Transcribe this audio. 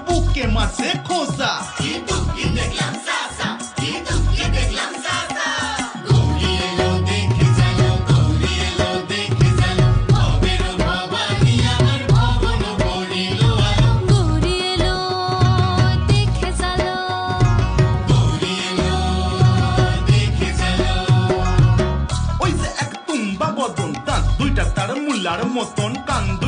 বুকে মাঝে খোঁজা ওই যে এক তুম্বা বদন দাঁত দুইটা তার মুলার মতন কান্দ